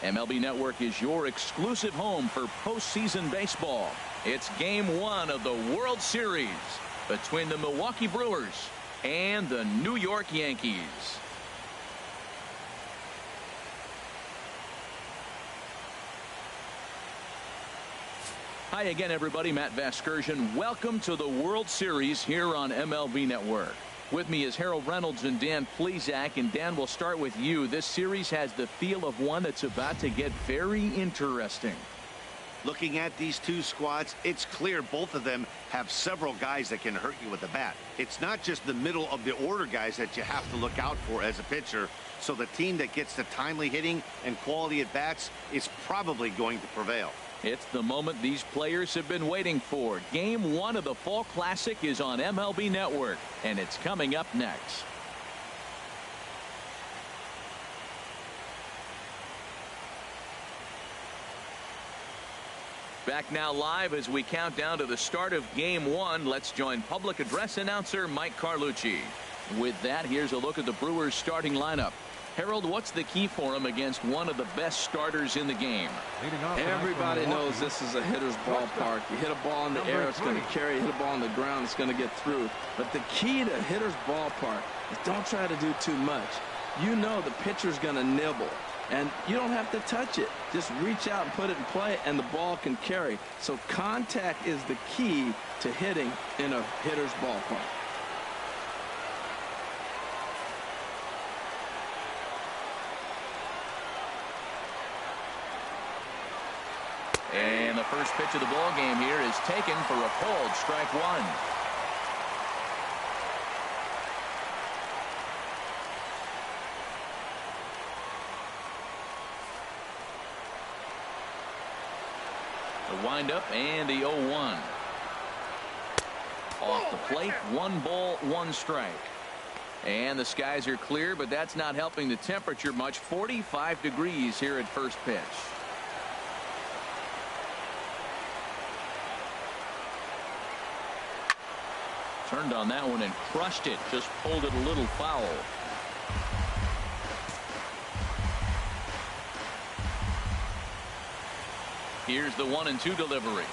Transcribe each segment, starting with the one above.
MLB Network is your exclusive home for postseason baseball. It's Game 1 of the World Series between the Milwaukee Brewers and the New York Yankees. Hi again, everybody. Matt Vasgersian. Welcome to the World Series here on MLB Network. With me is Harold Reynolds and Dan Plesac. And Dan, we'll start with you. This series has the feel of one that's about to get very interesting. Looking at these two squads, it's clear both of them have several guys that can hurt you with the bat. It's not just the middle of the order guys that you have to look out for as a pitcher. So the team that gets the timely hitting and quality at bats is probably going to prevail. It's the moment these players have been waiting for. Game 1 of the Fall Classic is on MLB Network, and it's coming up next. Back now live as we count down to the start of Game 1. Let's join public address announcer Mike Carlucci. With that, here's a look at the Brewers starting lineup. Harold, what's the key for him against one of the best starters in the game? Everybody knows this is a hitter's ballpark. You hit a ball in the air, it's going to carry. You hit a ball on the ground, it's going to get through. But the key to hitter's ballpark is don't try to do too much. You know the pitcher's going to nibble, and you don't have to touch it. Just reach out and put it in play, and the ball can carry. So contact is the key to hitting in a hitter's ballpark. And the first pitch of the ball game here is taken for a pulled strike one. The windup and the 0-1. Off the plate, 1 ball, 1 strike. And the skies are clear, but that's not helping the temperature much. 45 degrees here at first pitch. Turned on that one and crushed it. Just pulled it a little foul. Here's the 1-2 delivery.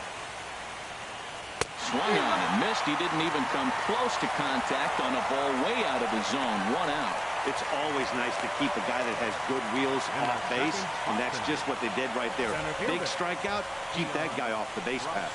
Swung on and missed. He didn't even come close to contact on a ball way out of the zone. 1 out. It's always nice to keep a guy that has good wheels off base, and that's just what they did right there. Big strikeout, keep that guy off the base path.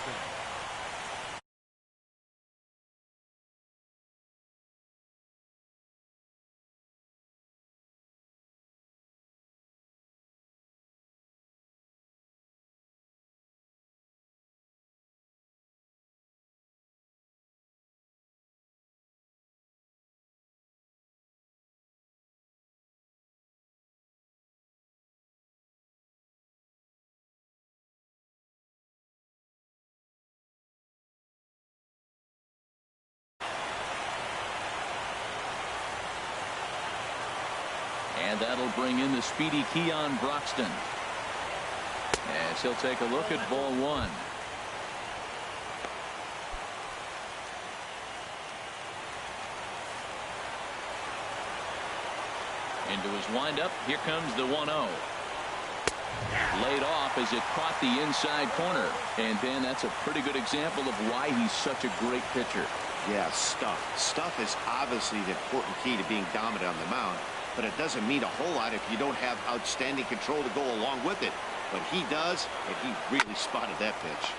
And that'll bring in the speedy Keon Broxton. As he'll take a look at ball 1. Into his windup. Here comes the 1-0. Laid off as it caught the inside corner. And Ben, that's a pretty good example of why he's such a great pitcher. Yeah, stuff. Stuff is obviously the important key to being dominant on the mound. But it doesn't mean a whole lot if you don't have outstanding control to go along with it. But he does, and he really spotted that pitch.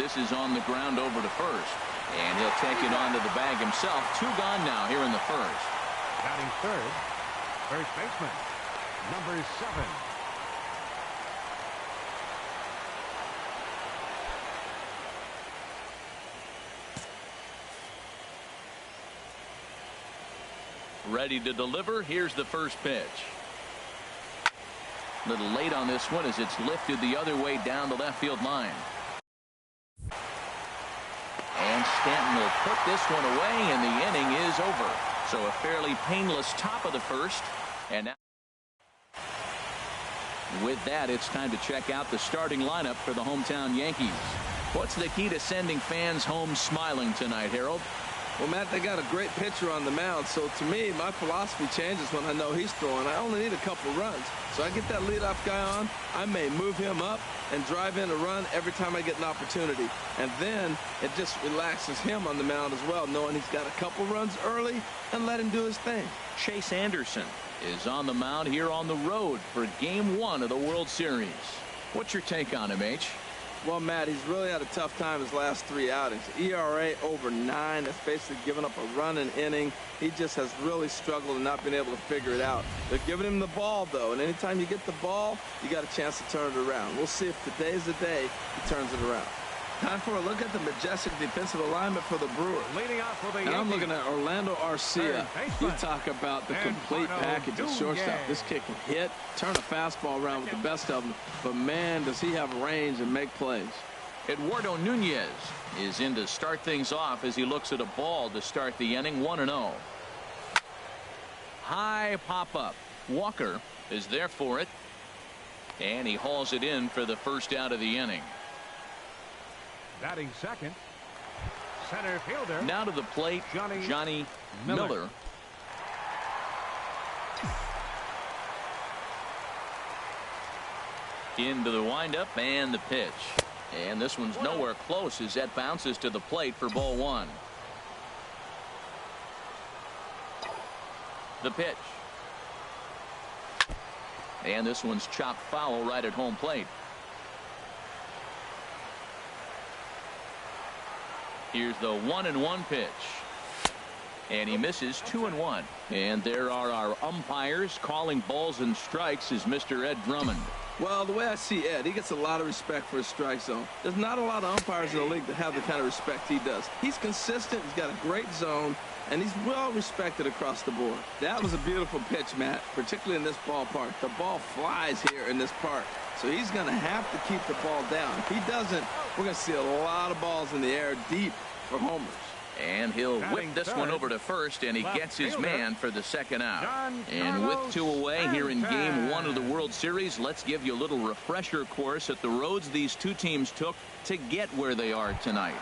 This is on the ground over to first. And he'll take it onto the bag himself. 2 gone now here in the first. Batting third, first baseman, number 7. Ready to deliver. Here's the first pitch. A little late on this one as it's lifted the other way down the left field line. And Stanton will put this one away, and the inning is over. So a fairly painless top of the first. And now with that, it's time to check out the starting lineup for the hometown Yankees. What's the key to sending fans home smiling tonight, Harold? Well, Matt, they got a great pitcher on the mound, so to me, my philosophy changes when I know he's throwing. I only need a couple runs. So I get that leadoff guy on, I may move him up and drive in a run every time I get an opportunity. And then it just relaxes him on the mound as well, knowing he's got a couple runs early and let him do his thing. Chase Anderson is on the mound here on the road for Game 1 of the World Series. What's your take on him, H? Well, Matt, he's really had a tough time his last 3 outings. ERA over 9. That's basically giving up a run an inning. He just has really struggled and not been able to figure it out. They're giving him the ball, though, and anytime you get the ball, you got a chance to turn it around. We'll see if today's the day he turns it around. Time for a look at the majestic defensive alignment for the Brewers. Leading off for the And I'm looking at Orlando Arcia. You baseman. talk about the And complete Pano package of shortstop. Duguay. This kid can hit, turn a fastball around with the best of them. But, man, does he have range and make plays. Eduardo Nunez is in to start things off as he looks at a ball to start the inning. 1-0. High pop-up. Walker is there for it. And he hauls it in for the first out of the inning. Batting second, center fielder. Now to the plate, Johnny Miller. Into the windup and the pitch. And this one's nowhere close as that bounces to the plate for ball 1. The pitch. And this one's chopped foul right at home plate. Here's the 1-1 pitch. And he misses 2-1. And there are our umpires calling balls and strikes is Mr. Ed Drummond. Well, the way I see Ed, he gets a lot of respect for his strike zone. There's not a lot of umpires in the league that have the kind of respect he does. He's consistent. He's got a great zone. And he's well respected across the board. That was a beautiful pitch, Matt, particularly in this ballpark. The ball flies here in this park. So he's going to have to keep the ball down. If he doesn't, we're going to see a lot of balls in the air deep for homers. And he'll whip this one over to first, and he gets his man for the second out. And with 2 away here in Game 1 of the World Series, let's give you a little refresher course at the roads these two teams took to get where they are tonight.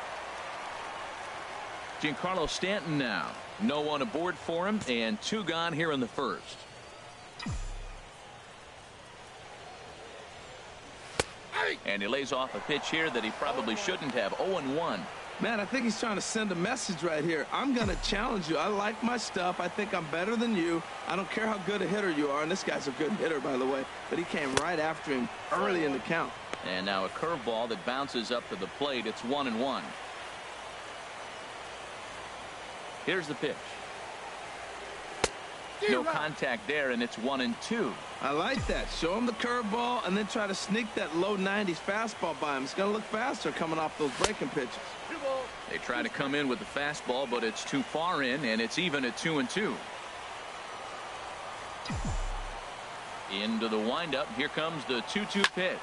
Giancarlo Stanton now. No one aboard for him, and 2 gone here in the first. And he lays off a pitch here that he probably shouldn't have. 0-1. Man, I think he's trying to send a message right here. I'm going to challenge you. I like my stuff. I think I'm better than you. I don't care how good a hitter you are. And this guy's a good hitter, by the way. But he came right after him early in the count. And now a curveball that bounces up to the plate. It's 1-1. Here's the pitch. No contact there, and it's 1-2. I like that. Show him the curveball and then try to sneak that low 90s fastball by him. It's going to look faster coming off those breaking pitches. They try to come in with the fastball, but it's too far in, and it's even at 2-2. Into the windup. Here comes the 2-2 pitch.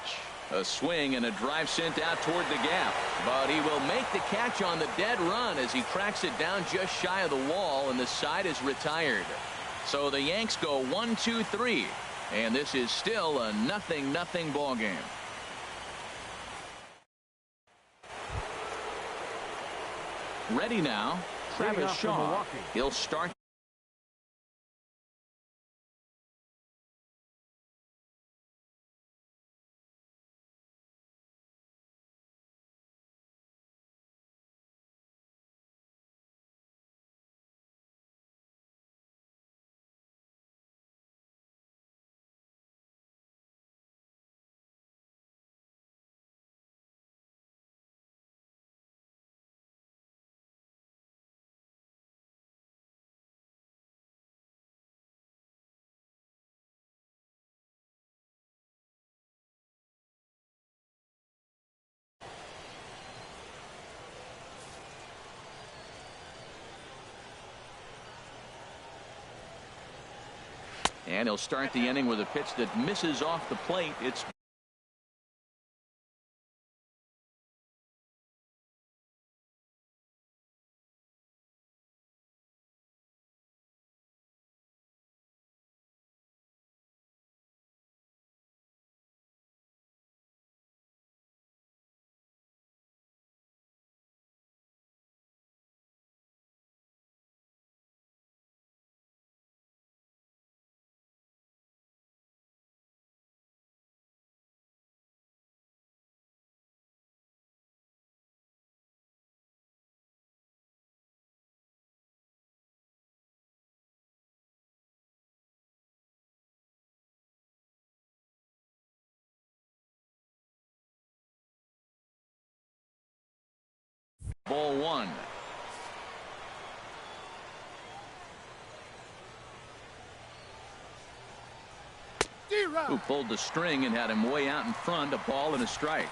A swing and a drive sent out toward the gap. But he will make the catch on the dead run as he cracks it down just shy of the wall, and the side is retired. So the Yanks go 1-2-3. And this is still a 0-0 ball game. Ready now, Travis Shaw. He'll start. And he'll start the inning with a pitch that misses off the plate. It's 1. Who pulled the string and had him way out in front, a ball and a strike.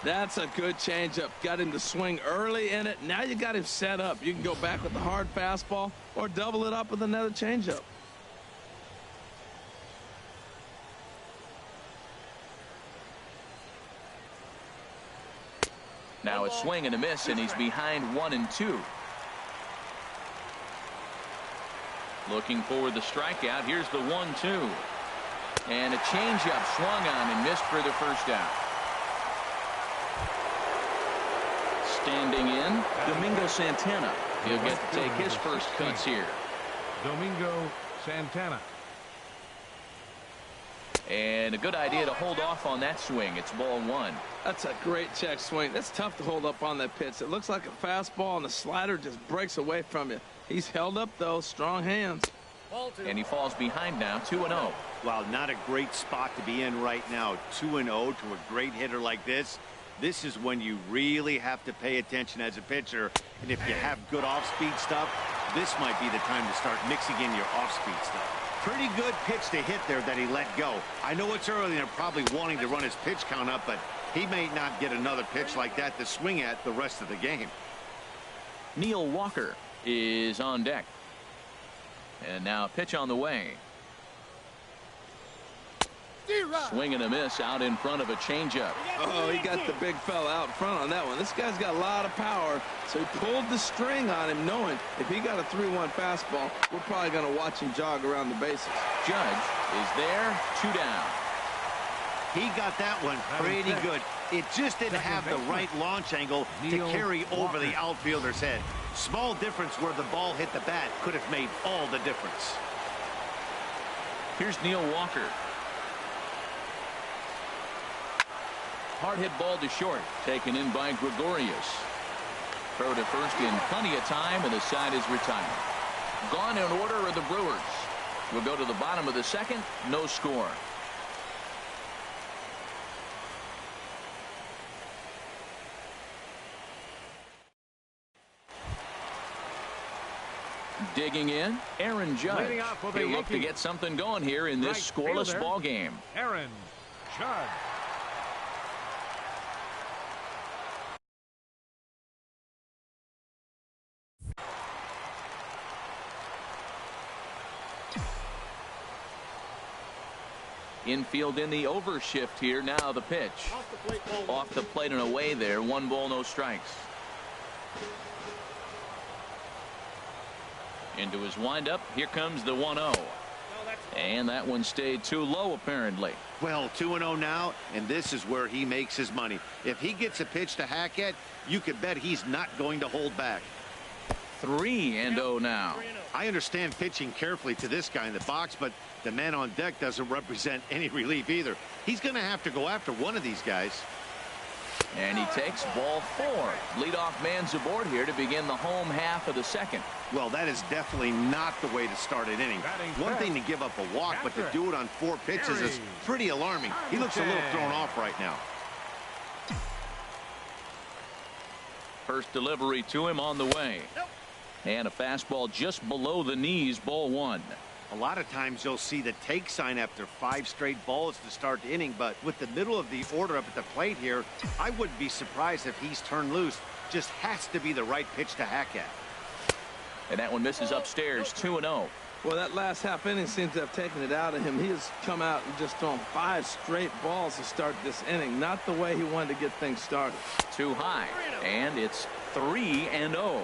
That's a good changeup. Got him to swing early in it. Now you got him set up. You can go back with the hard fastball or double it up with another changeup. Now a swing and a miss, and he's behind 1-2. Looking for the strikeout. Here's the 1-2. And a changeup swung on and missed for the first out. Standing in, Domingo Santana. He'll get to take his first cuts here. Domingo Santana. And a good idea to hold off on that swing. It's ball 1. That's a great check swing. That's tough to hold up on that pitch. It looks like a fastball, and the slider just breaks away from you. He's held up, though. Strong hands. And he falls behind now, 2-0. Wow, not a great spot to be in right now. 2-0 to a great hitter like this. This is when you really have to pay attention as a pitcher. And if you have good off-speed stuff, this might be the time to start mixing in your off-speed stuff. Pretty good pitch to hit there that he let go. I know it's early and they're probably wanting to run his pitch count up, but he may not get another pitch like that to swing at the rest of the game. Neil Walker is on deck. And now a pitch on the way. Swing and a miss out in front of a changeup. Oh, he got the big fella out front on that one. This guy's got a lot of power, so he pulled the string on him, knowing if he got a 3-1 fastball, we're probably going to watch him jog around the bases. Judge is there, 2 down. He got that one pretty good. It just didn't have the right launch angle to carry over the outfielder's head. Small difference where the ball hit the bat could have made all the difference. Here's Neil Walker. Hard hit ball to short, taken in by Gregorius. Throw to first in plenty of time, and the side is retired. Gone in order are the Brewers. We'll go to the bottom of the second, no score. Digging in, Aaron Judge. He'll look to get something going here in this scoreless ball game. Aaron Judge. Infield in the overshift here. Now the pitch. Off the plate and away there. 1 ball, no strikes. Into his windup. Here comes the 1-0. And that one stayed too low, apparently. Well, 2-0 now, and this is where he makes his money. If he gets a pitch to hack at, you can bet he's not going to hold back. 3-0 now. I understand pitching carefully to this guy in the box, but the man on deck doesn't represent any relief either. He's going to have to go after one of these guys. And he takes ball 4. Leadoff man's aboard here to begin the home half of the second. Well, that is definitely not the way to start an inning. One thing to give up a walk, but to do it on 4 pitches is pretty alarming. He looks a little thrown off right now. First delivery to him on the way. And a fastball just below the knees, ball 1. A lot of times you'll see the take sign after 5 straight balls to start the inning, but with the middle of the order up at the plate here, I wouldn't be surprised if he's turned loose. Just has to be the right pitch to hack at. And that one misses upstairs, 2-0. Well, that last half inning seems to have taken it out of him. He has come out and just thrown 5 straight balls to start this inning. Not the way he wanted to get things started. Too high, and it's 3-0.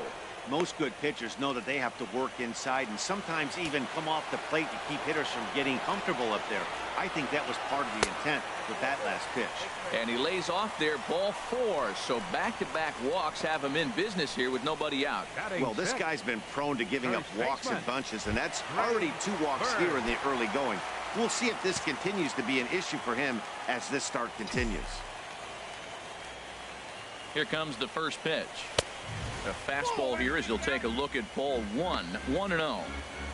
Most good pitchers know that they have to work inside and sometimes even come off the plate to keep hitters from getting comfortable up there. I think that was part of the intent with that last pitch. And he lays off there, ball 4. So back-to-back walks have him in business here with nobody out. Well, this guy's been prone to giving up walks in bunches, and that's already 2 walks here in the early going. We'll see if this continues to be an issue for him as this start continues. Here comes the first pitch. A fastball here as he'll take a look at ball 1, 1-0.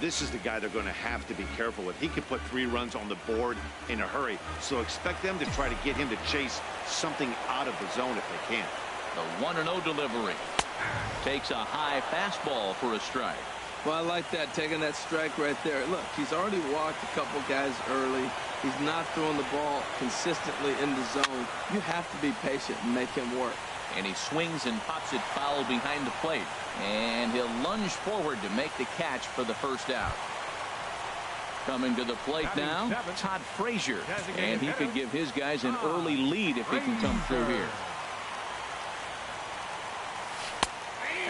This is the guy they're going to have to be careful with. He could put 3 runs on the board in a hurry, so expect them to try to get him to chase something out of the zone if they can. The 1-0 delivery. Takes a high fastball for a strike. Well, I like that, taking that strike right there. Look, he's already walked a couple guys early. He's not throwing the ball consistently in the zone. You have to be patient and make him work. And he swings and pops it foul behind the plate. And he'll lunge forward to make the catch for the first out. Coming to the plate now, Todd Frazier. And he could give his guys an early lead if he can come through here.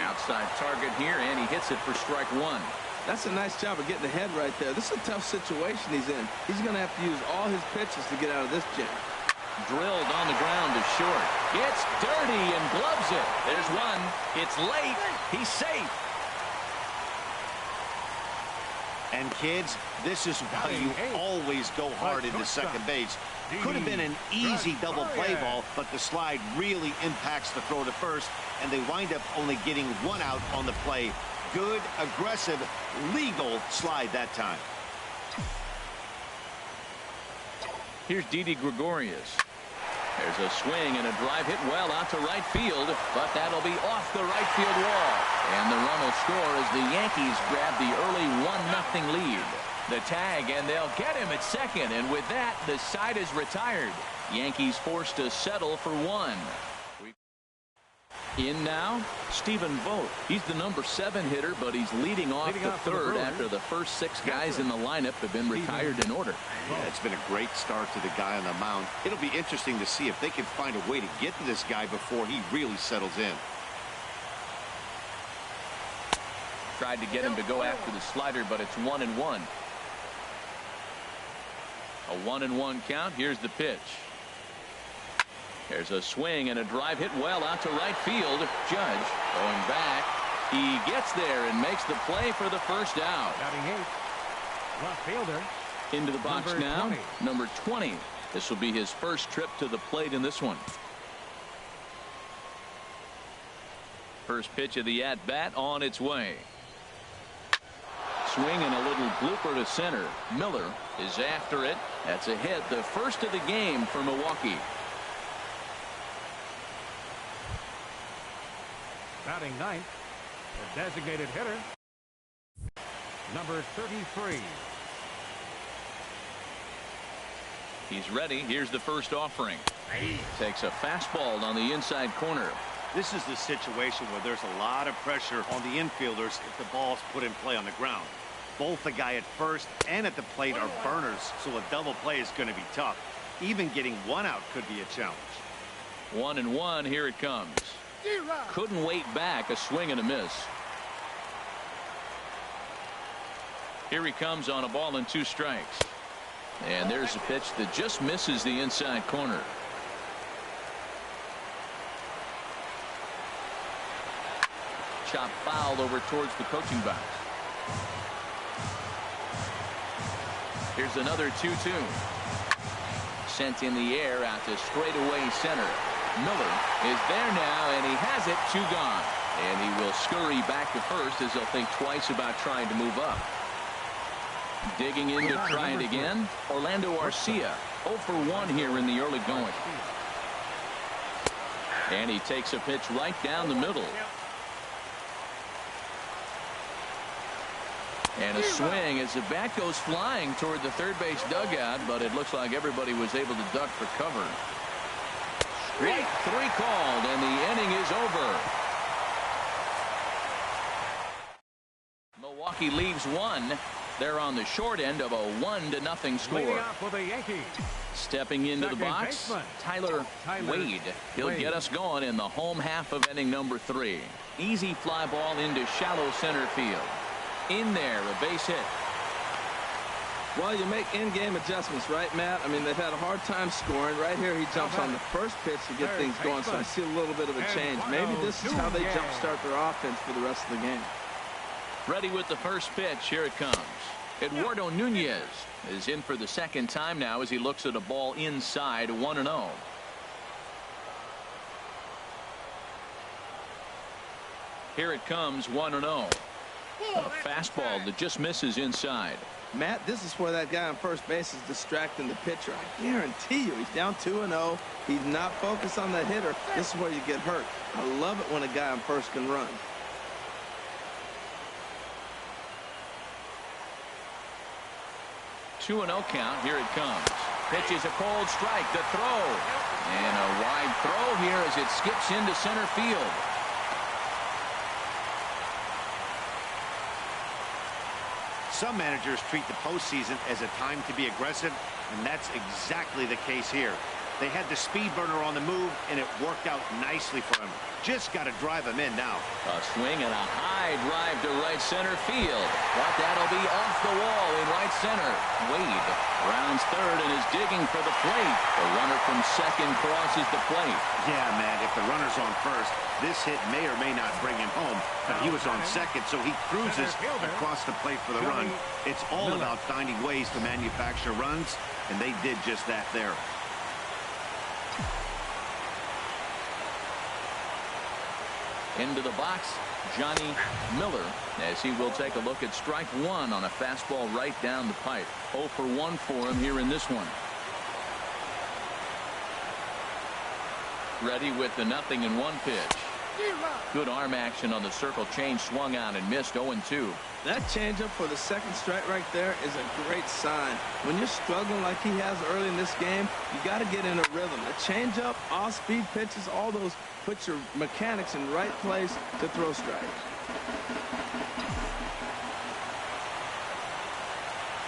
Outside target here, and he hits it for strike one. That's a nice job of getting ahead right there. This is a tough situation he's in. He's going to have to use all his pitches to get out of this jam. Drilled on the ground to short. It's dirty and gloves it. There's one. It's late. He's safe. And kids, this is why you always go hard into second base. Could have been an easy double play ball, but the slide really impacts the throw to first, and they wind up only getting one out on the play. Good, aggressive, legal slide that time. Here's Didi Gregorius. There's a swing and a drive hit well out to right field, but that'll be off the right field wall. And the run will score as the Yankees grab the early 1-0 lead. The tag, and they'll get him at second, and with that, the side is retired. Yankees forced to settle for one. In now, Stephen Vogt. He's the number 7 hitter, but he's leading off the third after the first 6 guys in the lineup have been retired in order. Yeah, it's been a great start to the guy on the mound. It'll be interesting to see if they can find a way to get to this guy before he really settles in. Tried to get him to go after the slider, but it's 1-1. A 1-1 count. Here's the pitch. There's a swing and a drive hit well out to right field. Judge going back. He gets there and makes the play for the first out. Batting 8th, left fielder. Into the box Number now. 20. Number 20. This will be his first trip to the plate in this one. First pitch of the at-bat on its way. Swing and a little blooper to center. Miller is after it. That's a hit, the first of the game for Milwaukee. Batting 9th, the designated hitter, number 33. He's ready. Here's the first offering. Takes a fastball on the inside corner. This is the situation where there's a lot of pressure on the infielders if the ball's put in play on the ground. Both the guy at first and at the plate are burners, so a double play is going to be tough. Even getting one out could be a challenge. 1-1. Here it comes. Couldn't wait back. A swing and a miss. Here he comes on a ball and 2 strikes. And there's a pitch that just misses the inside corner. Chop foul over towards the coaching box. Here's another 2-2. Sent in the air out to straightaway center. Miller is there now, and he has it. 2 gone. And he will scurry back to first as he'll think twice about trying to move up. Digging in to try it again. Orlando Arcia 0 for 1 here in the early going. And he takes a pitch right down the middle. And a swing as the bat goes flying toward the third base dugout, but it looks like everybody was able to duck for cover. Strike 3 called, and the inning is over. Milwaukee leaves 1. They're on the short end of a 1-0 score. Leading off for the Yankees. Stepping into the Second box, baseman. Tyler Wade. He'll get us going in the home half of inning number 3. Easy fly ball into shallow center field. In there, a base hit. Well, you make in-game adjustments, right, Matt? I mean, they've had a hard time scoring. Right here, he jumps on the first pitch to get things going, so I see a little bit of a change. Maybe this is how they jumpstart their offense for the rest of the game. Ready with the first pitch. Here it comes. Eduardo Nunez is in for the second time now as he looks at a ball inside. 1-0. Here it comes. 1-0. A fastball that just misses inside. Matt, this is where that guy on first base is distracting the pitcher. I guarantee you, he's down 2-0. He's not focused on the hitter. This is where you get hurt. I love it when a guy on first can run. 2-0 count. Here it comes. Pitch is a cold strike. The throw. And a wide throw here as it skips into center field. Some managers treat the postseason as a time to be aggressive, and that's exactly the case here. They had the speed burner on the move, and it worked out nicely for him. Just got to drive him in now. A swing and a high drive to right center field. But that'll be off the wall in right center. Wade rounds third and is digging for the plate. The runner from second crosses the plate. Yeah, man, if the runner's on first, this hit may or may not bring him home. But he was on second, so he cruises across the plate for the run. It's all about finding ways to manufacture runs, and they did just that there. Into the box, Johnny Miller, as he will take a look at strike one on a fastball right down the pipe. 0 for 1 for him here in this one. Ready with the 0-1 pitch. Good arm action on the circle change, swung out and missed. 0-2. That changeup for the second strike right there is a great sign. When you're struggling like he has early in this game, you got to get in a rhythm. The changeup, off-speed pitches, all those put your mechanics in right place to throw strikes.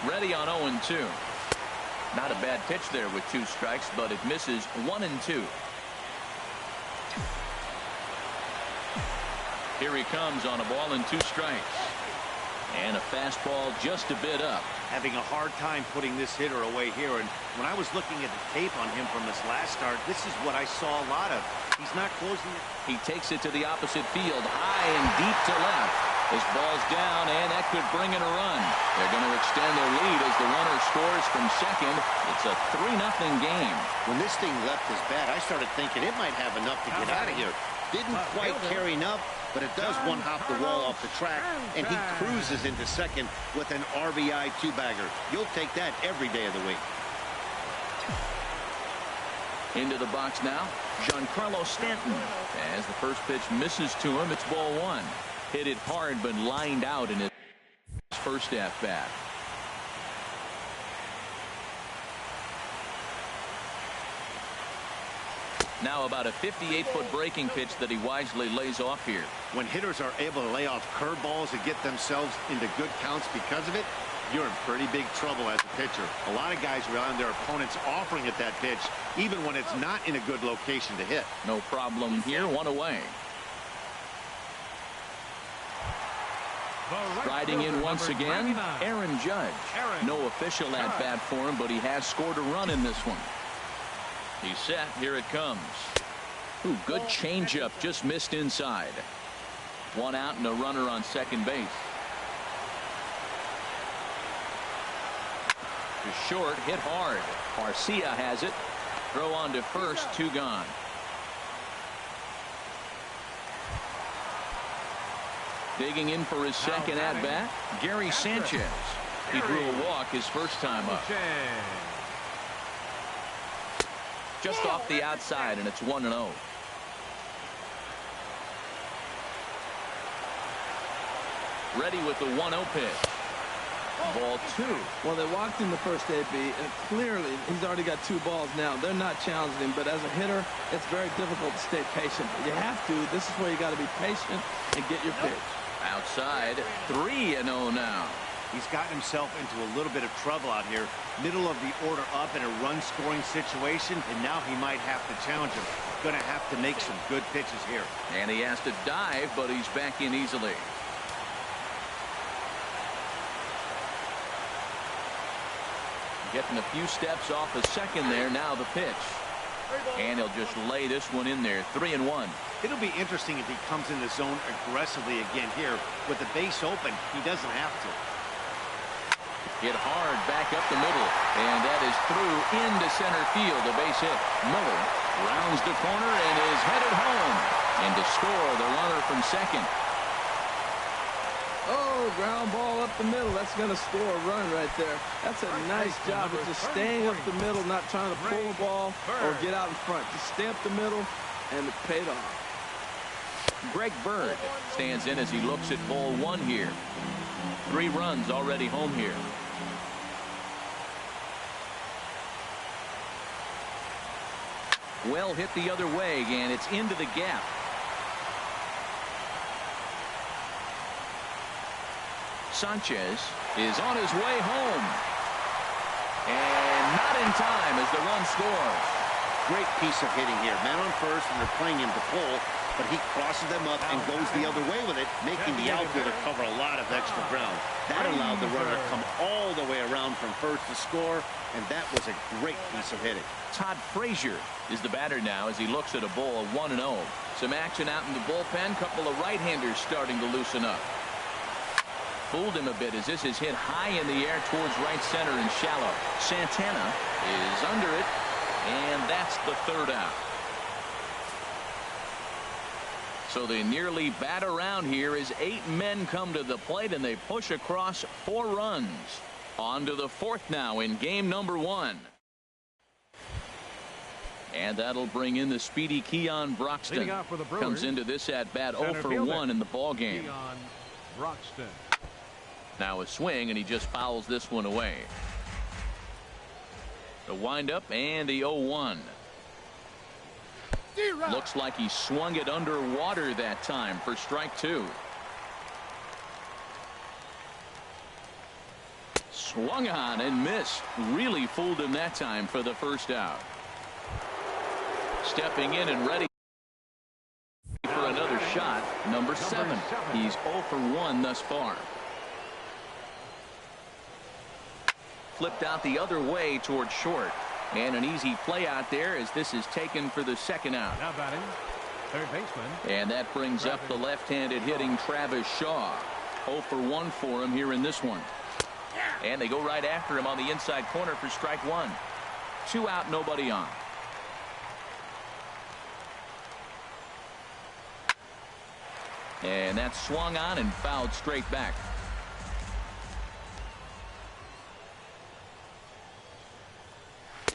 Ready on 0-2. Not a bad pitch there with 2 strikes, but it misses. 1-2. Here he comes on a ball and 2 strikes. And a fastball just a bit up. Having a hard time putting this hitter away here. And when I was looking at the tape on him from his last start, this is what I saw a lot of. He's not closing it. He takes it to the opposite field, high and deep to left. This ball's down, and that could bring in a run. They're going to extend their lead as the runner scores from second. It's a 3-0 game. When this thing left his bat, I started thinking it might have enough to get out of here. Didn't quite carry enough, but it does one-hop the wall off the track, and he cruises into second with an RBI 2-bagger. You'll take that every day of the week. Into the box now, Giancarlo Stanton. As the first pitch misses to him, it's ball 1. Hit it hard, but lined out in his first at-bat. Now about a 58-foot breaking pitch that he wisely lays off here. When hitters are able to lay off curveballs and get themselves into good counts because of it, you're in pretty big trouble as a pitcher. A lot of guys rely on their opponents offering at that pitch, even when it's not in a good location to hit. No problem here, 1 away. Riding in once again, Aaron Judge. No official at-bat for him, but he has scored a run in this one. He's set. Here it comes. Ooh, good changeup. Just missed inside. 1 out and a runner on second base. To short, hit hard. Garcia has it. Throw on to first. 2 gone. Digging in for his second at-bat, Gary Sanchez. He drew a walk his first time up. Just off the outside, and it's 1-0. Ready with the 1-0 pitch. Ball 2. Well, they walked in the first AB, and clearly he's already got 2 balls now. They're not challenging him, but as a hitter, it's very difficult to stay patient. But you have to. This is where you got to be patient and get your pitch. Outside, 3-0 now. He's gotten himself into a little bit of trouble out here. Middle of the order up in a run-scoring situation, and now he might have to challenge him. Going to have to make some good pitches here. And he has to dive, but he's back in easily. Getting a few steps off a second there. Now the pitch. And he'll just lay this one in there. 3-1. It'll be interesting if he comes in the zone aggressively again here. With the base open, he doesn't have to. Hit hard back up the middle, and that is through into center field. A base hit. Miller rounds the corner and is headed home. And to score, the runner from second. Oh, ground ball up the middle. That's going to score a run right there. That's a nice job of just staying up the middle, not trying to pull the ball or get out in front. Just stay up the middle, and it paid off. Greg Bird stands in as he looks at ball one here. 3 runs already home here. Well hit the other way, and it's into the gap. Sanchez is on his way home. And not in time as the run scores. Great piece of hitting here. Man on first, and they're playing him to pull, but he crosses them up and goes the other way with it, making the outfielder cover a lot of extra ground. That allowed the runner to come all the way around from first to score, and that was a great piece of hitting. Todd Frazier is the batter now as he looks at a ball of 1-0. Some action out in the bullpen. Couple of right-handers starting to loosen up. Fooled him a bit as this is hit high in the air towards right center and shallow. Santana is under it, and that's the 3rd out. So they nearly bat around here as 8 men come to the plate, and they push across 4 runs. On to the 4th now in game number 1. And that'll bring in the speedy Keon Broxton. Comes into this at bat 0 for 1 in the ball game. Keon Broxton. Now a swing, and he just fouls this one away. The windup and the 0-1. Looks like he swung it underwater that time for strike 2. Swung on and missed. Really fooled him that time for the 1st out. Stepping in and ready for another shot. Number 7. He's 0 for 1 thus far. Flipped out the other way towards short. And an easy play out there as this is taken for the 2nd out. Now batting, 3rd baseman. And that brings up the left-handed hitting Travis Shaw. 0 for 1 for him here in this one. And they go right after him on the inside corner for strike 1. 2 out, nobody on. And that's swung on and fouled straight back.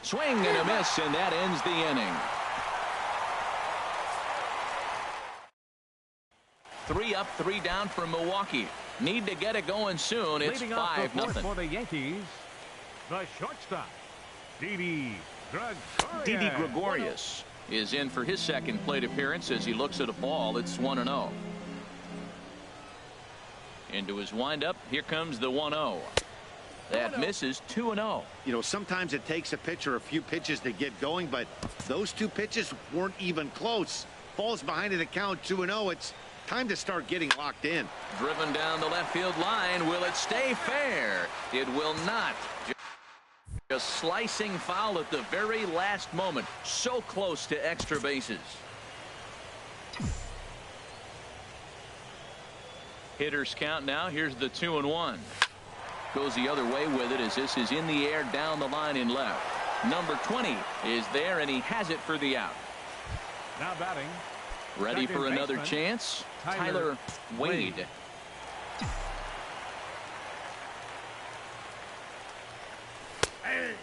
Swing and a miss, and that ends the inning. 3 up, 3 down for Milwaukee. Need to get it going soon. It's 5-0. For the Yankees, the shortstop, Didi Gregorius. Didi Gregorius is in for his 2nd plate appearance as he looks at a ball. It's 1-0. Into his windup. Here comes the 1-0. That misses. 2-0. You know, sometimes it takes a pitcher a few pitches to get going, but those 2 pitches weren't even close. Falls behind in the count. 2-0. It's time to start getting locked in. Driven down the left field line. Will it stay fair? It will not. Just slicing foul at the very last moment. So close to extra bases. Hitters count now. Here's the 2-1. Goes the other way with it as this is in the air down the line in left. Number 20 is there, and he has it for the out. Now batting. Ready for another chance. Tyler Wade.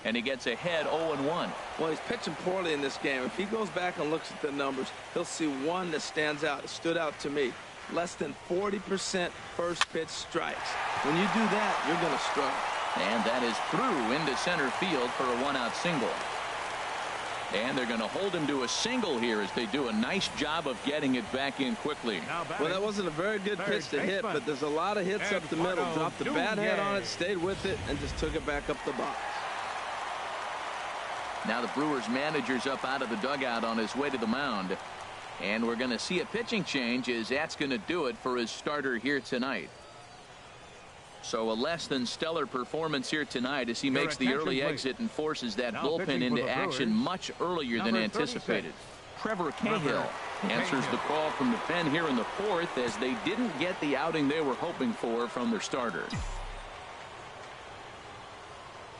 And he gets ahead 0-1. Well, he's pitching poorly in this game. If he goes back and looks at the numbers, he'll see one that stands out. It stood out to me. Less than 40% first pitch strikes. When you do that, you're going to struggle. And that is through into center field for a 1-out single. And they're going to hold him to a single here as they do a nice job of getting it back in quickly. Well, that wasn't a very good pitch to hit, but there's a lot of hits up the middle. Dropped the bat head on it, stayed with it, and just took it back up the box. Now the Brewers manager's up out of the dugout on his way to the mound. And we're going to see a pitching change as that's going to do it for his starter here tonight. So a less than stellar performance here tonight as he makes the early exit and forces that bullpen into action much earlier than anticipated. Trevor Cahill answers the call from the pen here in the 4th as they didn't get the outing they were hoping for from their starter.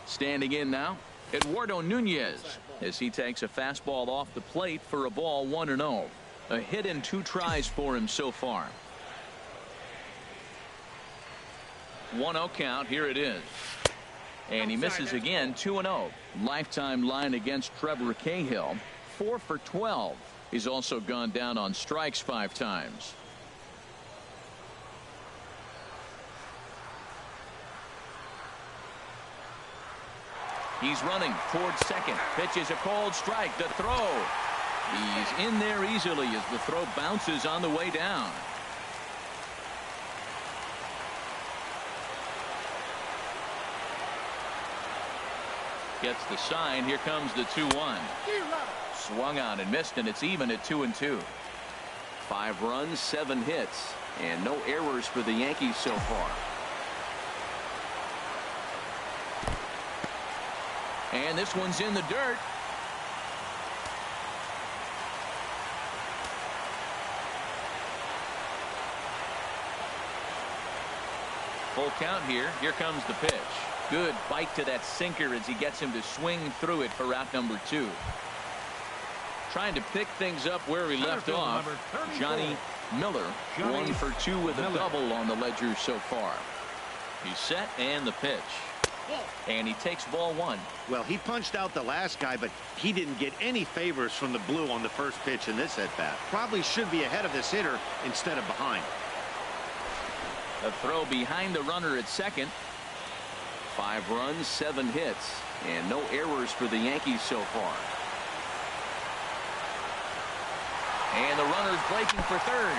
Standing in now, Eduardo Nunez as he takes a fastball off the plate for a ball 1-0. A hit and 2 tries for him so far. 1-0 count. Here it is. And he misses again. 2-0. Lifetime line against Trevor Cahill. 4 for 12. He's also gone down on strikes 5 times. He's running towards second. Pitch is a called strike. The throw. He's in there easily as the throw bounces on the way down. Gets the sign. Here comes the 2-1. Swung on and missed, and it's even at 2-2. 5 runs, 7 hits, and no errors for the Yankees so far. And this one's in the dirt. Full count here. Here comes the pitch. Good bite to that sinker as he gets him to swing through it for out number 2. Trying to pick things up where he left off. Johnny Miller, 1 for 2 with a double on the ledger so far. He's set and the pitch. And he takes ball 1. Well, he punched out the last guy, but he didn't get any favors from the blue on the first pitch in this at-bat. Probably should be ahead of this hitter instead of behind. A throw behind the runner at second. 5 runs, 7 hits, and no errors for the Yankees so far. And the runner's breaking for third.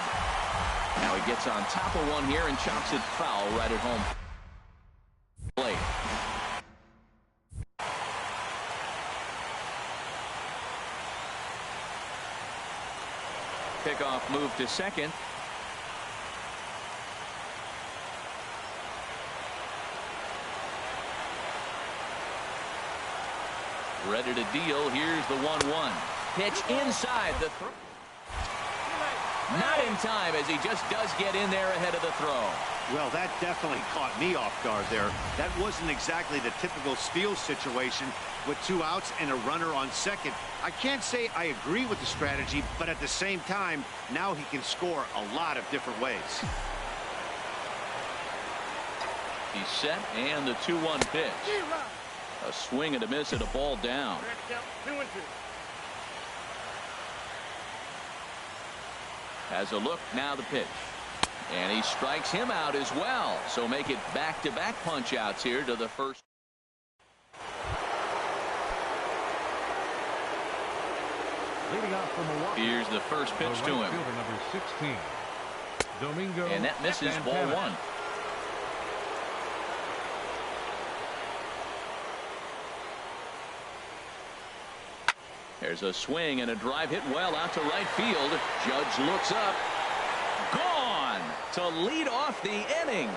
Now he gets on top of one here and chops it foul right at home plate. Pickoff move to second. Ready to deal. Here's the 1-1. Pitch inside the throw. Not in time as he just does get in there ahead of the throw. Well, that definitely caught me off guard there. That wasn't exactly the typical steal situation with 2 outs and a runner on second. I can't say I agree with the strategy, but at the same time, now he can score a lot of different ways. He's set and the 2-1 pitch. A swing and a miss and a ball down. 2-2. Has a look, now the pitch. And he strikes him out as well. So make it back-to-back punch outs here to the first. Leading off from Milwaukee. Here's the first pitch to him. Fielder number 16. Domingo. And that misses ball Santana. 1. There's a swing and a drive hit well out to right field. Judge looks up. Gone to lead off the inning.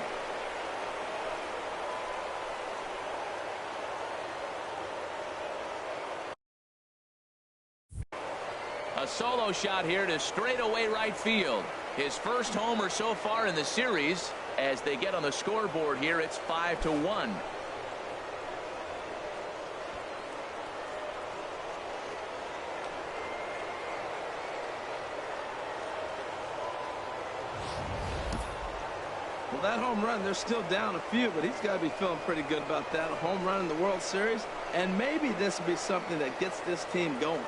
A solo shot here to straightaway right field. His first homer so far in the series. As they get on the scoreboard here, it's 5-1. Well, that home run, they're still down a few, but he's got to be feeling pretty good about that. A home run in the World Series, and maybe this will be something that gets this team going.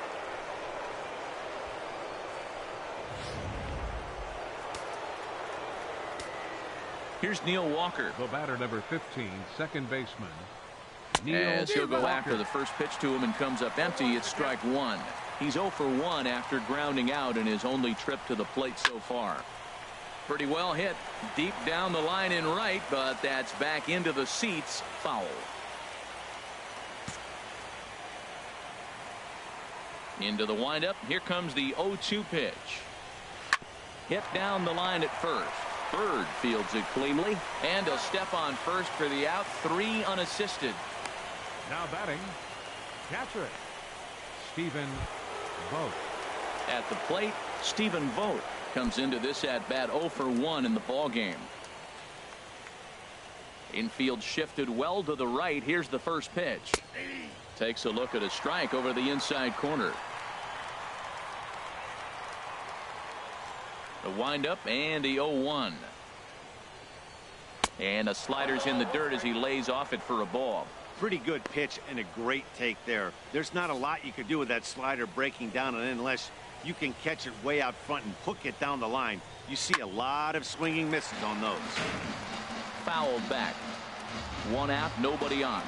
Here's Neil Walker. The batter number 15, second baseman. As he'll go Walker. after the first pitch to him and comes up empty. It's strike 1. He's 0 for 1 after grounding out in his only trip to the plate so far. Pretty well hit deep down the line in right, but that's back into the seats. Foul. Into the windup. Here comes the 0-2 pitch. Hit down the line at first. Bird fields it cleanly, and he'll step on first for the out. 3 unassisted. Now batting, catcher, Stephen Vogt. At the plate, Stephen Vogt comes into this at bat 0 for 1 in the ball game. Infield shifted well to the right. Here's the first pitch. Takes a look at a strike over the inside corner. The windup and the 0-1. And the slider's in the dirt as he lays off it for a ball. Pretty good pitch and a great take there. There's not a lot you could do with that slider breaking down, and unless you can catch it way out front and hook it down the line, you see a lot of swinging misses on those. Fouled back. One out, nobody on.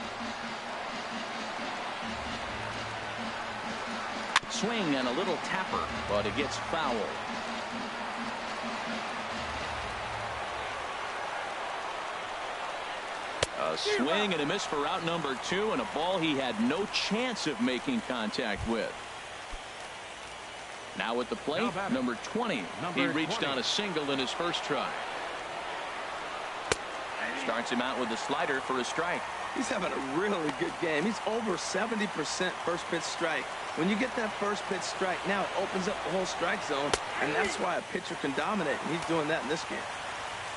Swing and a little tapper, but it gets fouled. A swing and a miss for out number 2, and a ball he had no chance of making contact with. Now at the plate, number 20. He reached on a single in his first try. Starts him out with a slider for a strike. He's having a really good game. He's over 70% first pitch strike. When you get that first pitch strike, now it opens up the whole strike zone, and that's why a pitcher can dominate, and he's doing that in this game.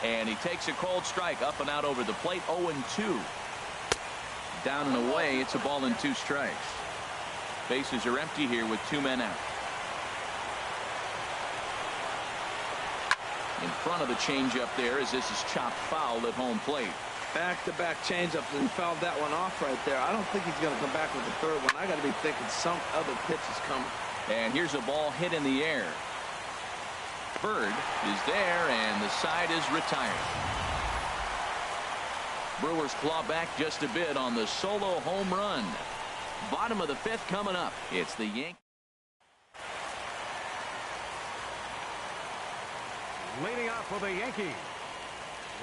And he takes a cold strike up and out over the plate. 0-2. Down and away. It's a ball and 2 strikes. Bases are empty here with 2 men out. In front of the changeup there as this is chopped foul at home plate. Back-to-back changeups, and he fouled that one off right there. I don't think he's going to come back with the third one. I got to be thinking some other pitch is coming. And here's a ball hit in the air. Bird is there, and the side is retired. Brewers claw back just a bit on the solo home run. Bottom of the 5th coming up. It's the Yankees. Leading off for the Yankees,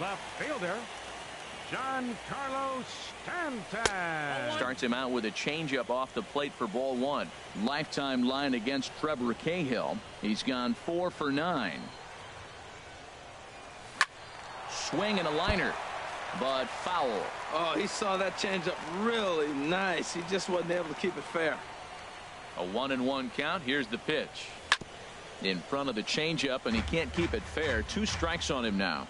left fielder Giancarlo Stanton. Starts him out with a changeup off the plate for ball 1. Lifetime line against Trevor Cahill. He's gone 4 for 9. Swing and a liner, but foul. Oh, he saw that changeup really nice. He just wasn't able to keep it fair. A 1-1 count. Here's the pitch. In front of the changeup, and he can't keep it fair. 2 strikes on him now.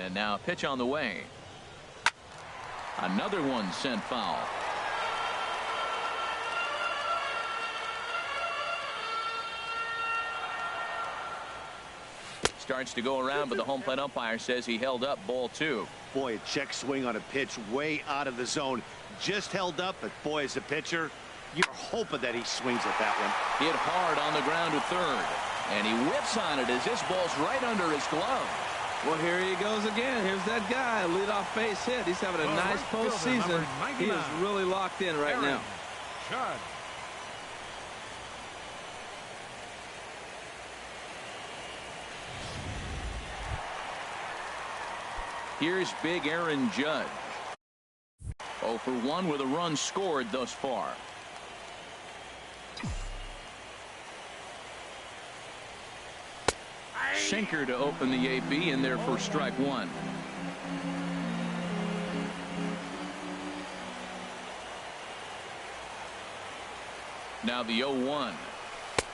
And now a pitch on the way. Another one sent foul. Starts to go around, but the home plate umpire says he held up ball 2. Boy, a check swing on a pitch way out of the zone. Just held up, but boy, as a pitcher, you're hoping that he swings at that one. Hit hard on the ground to third. And he whips on it as this ball's right under his glove. Well, here he goes again. Here's that guy, leadoff base hit. He's having a nice postseason. He is really locked in right now. Judd. Here's big Aaron Judge. 0 for 1 with a run scored thus far. Sinker to open the AB in there for strike 1. Now the 0-1.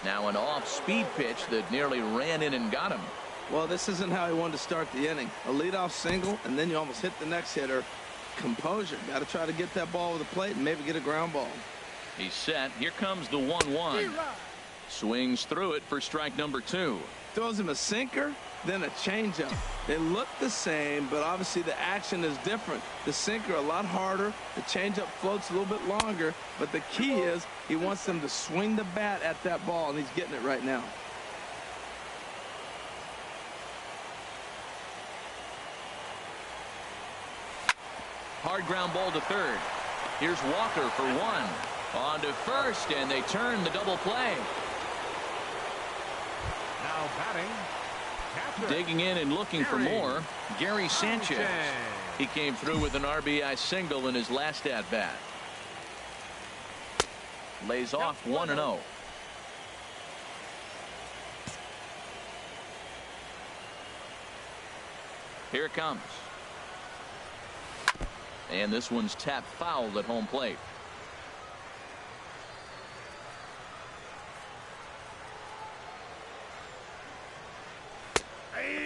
Now an off-speed pitch that nearly ran in and got him. Well, this isn't how he wanted to start the inning. A leadoff single, and then you almost hit the next hitter. Composure. Got to try to get that ball with the plate and maybe get a ground ball. He's set. Here comes the 1-1. Swings through it for strike number 2. Throws him a sinker, then a changeup. They look the same, but obviously the action is different. The sinker a lot harder. The changeup floats a little bit longer. But the key is he wants them to swing the bat at that ball, and he's getting it right now. Hard ground ball to third. Here's Walker for 1. On to first, and they turn the double play. Now batting, catcher. Digging in and looking for more, Gary Sanchez. He came through with an RBI single in his last at-bat. Lays off 1-0. Here it comes. And this one's tapped foul at home plate.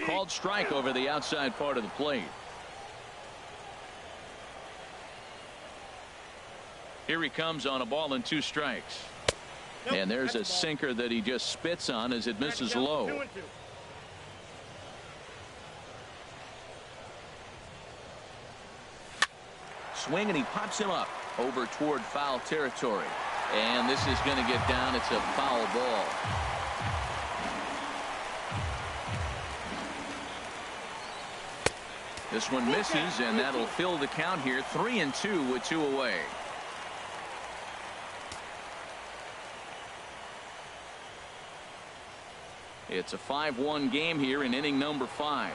Called strike over the outside part of the plate. Here he comes on a ball and 2 strikes. And there's a sinker that he just spits on as it misses low. swing, and he pops him up over toward foul territory. And this is going to get down. It's a foul ball. This one misses, and that'll fill the count here. 3-2 with 2 away. It's a 5-1 game here in inning number 5.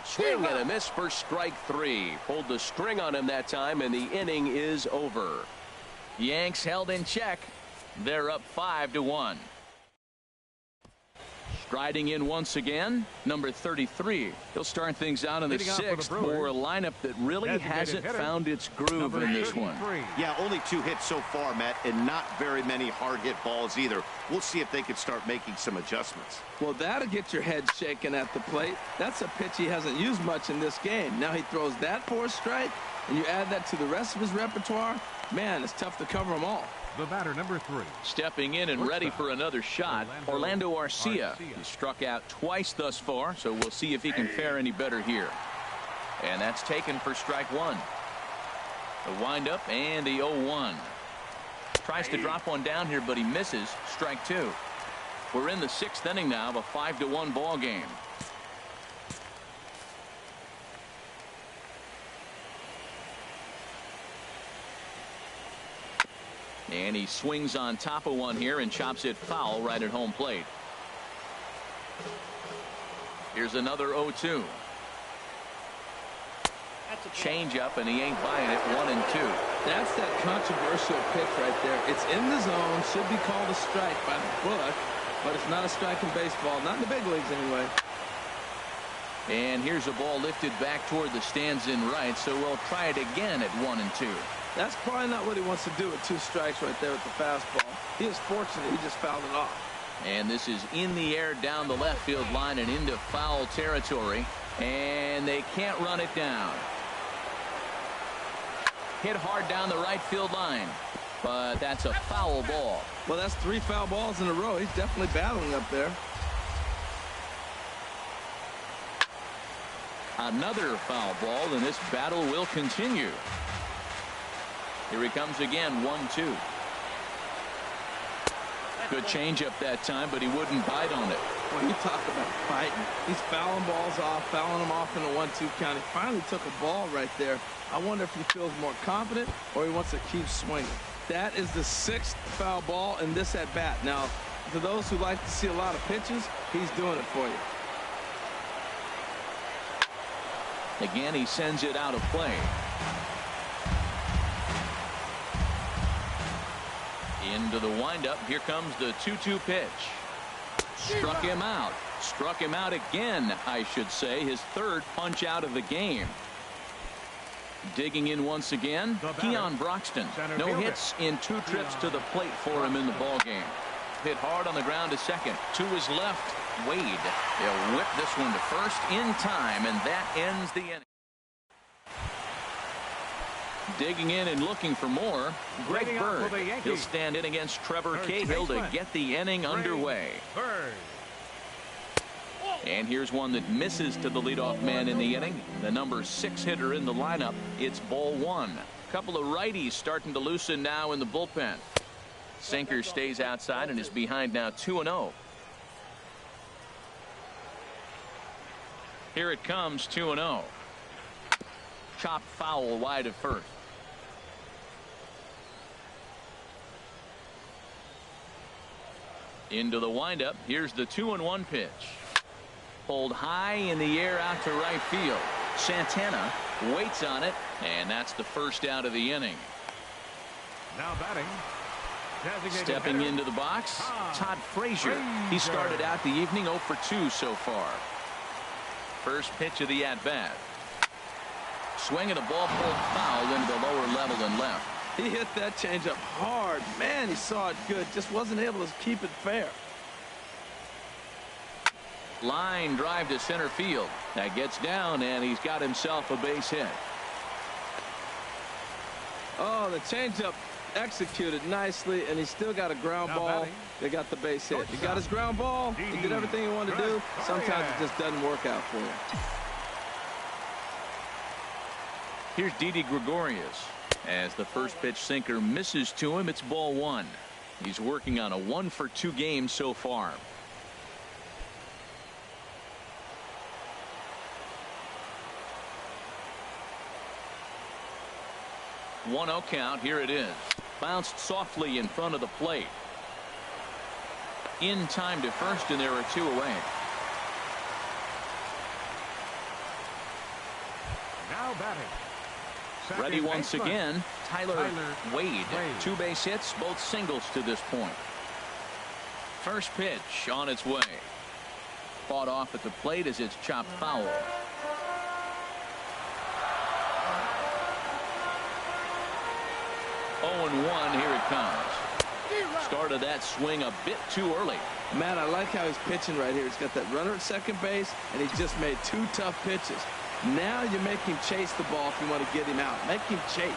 Swing and a miss for strike 3. Pulled the string on him that time, and the inning is over. Yanks held in check. They're up 5-1. Striding in once again, number 33. He'll start things out in the 6th for a lineup that really hasn't found its groove in this one. Yeah, only 2 hits so far, Matt, and not very many hard hit balls either. We'll see if they can start making some adjustments. Well, that'll get your head shaken at the plate. That's a pitch he hasn't used much in this game. Now he throws that for a strike, and you add that to the rest of his repertoire. Man, it's tough to cover them all. The batter, number 3. Stepping in and ready for another shot, Orlando Arcia. He's struck out twice thus far, so we'll see if he can fare any better here. And that's taken for strike 1. The windup and the 0-1. Tries to drop one down here, but he misses. Strike 2. We're in the 6th inning now of a 5-1 ball game. And he swings on top of one here and chops it foul right at home plate. Here's another 0-2. Change up, and he ain't buying it. 1-2. That's that controversial pitch right there. It's in the zone, should be called a strike by the book, but it's not a strike in baseball, not in the big leagues anyway. And here's a ball lifted back toward the stands in right, so we'll try it again at 1-2. That's probably not what he wants to do with 2 strikes right there with the fastball. He is fortunate he just fouled it off. And this is in the air down the left field line and into foul territory. And they can't run it down. Hit hard down the right field line. But that's a foul ball. Well, that's 3 foul balls in a row. He's definitely battling up there. Another foul ball, and this battle will continue. Here he comes again, 1-2. Good changeup that time, but he wouldn't bite on it. When you talk about fighting, he's fouling balls off, fouling them off in a 1-2 count. He finally took a ball right there. I wonder if he feels more confident or he wants to keep swinging. That is the 6th foul ball in this at bat. Now, for those who like to see a lot of pitches, he's doing it for you. Again, he sends it out of play. Into the windup. Here comes the 2-2 pitch. Struck him out. Struck him out again, I should say. His 3rd punch out of the game. Digging in once again, Keon Broxton. No hits in 2 trips to the plate for him in the ball game. Hit hard on the ground to second. To his left, Wade. They'll whip this one to first in time, and that ends the inning. Digging in and looking for more, Greg Bird. He'll stand in against Trevor Cahill to get the inning underway. And here's one that misses to the leadoff man in the inning. The number 6 hitter in the lineup. It's ball 1. A couple of righties starting to loosen now in the bullpen. Sinker stays outside and is behind now 2-0. Here it comes, 2-0. Chopped foul wide of first. Into the windup. Here's the 2-1 pitch. Pulled high in the air out to right field. Santana waits on it, and that's the first out of the inning. Now batting. Stepping into the box, Todd Frazier. He started out the evening 0 for 2 so far. First pitch of the at-bat. Swinging a ball pulled foul into the lower level and left. He hit that changeup hard. Man, he saw it good. Just wasn't able to keep it fair. Line drive to center field. That gets down, and he's got himself a base hit. Oh, the changeup executed nicely, and he still got a ground Now ball. batting. They got the base hit. He got his ground ball. He did everything he wanted to do. Sometimes it just doesn't work out for him. Here's Didi Gregorius. As the first pitch sinker misses to him, it's ball one. He's working on a 1-for-2 game so far. 1-0 count. Here it is. Bounced softly in front of the plate. In time to first, and there are 2 away. Now batting. Ready Second once baseman. again, Tyler Wade. 2 base hits, both singles to this point. First pitch on its way. Fought off at the plate as it's chopped foul. 0-1, here it comes. Started that swing a bit too early. Matt, I like how he's pitching right here. He's got that runner at second base, and he just made 2 tough pitches. Now you make him chase the ball if you want to get him out. Make him chase.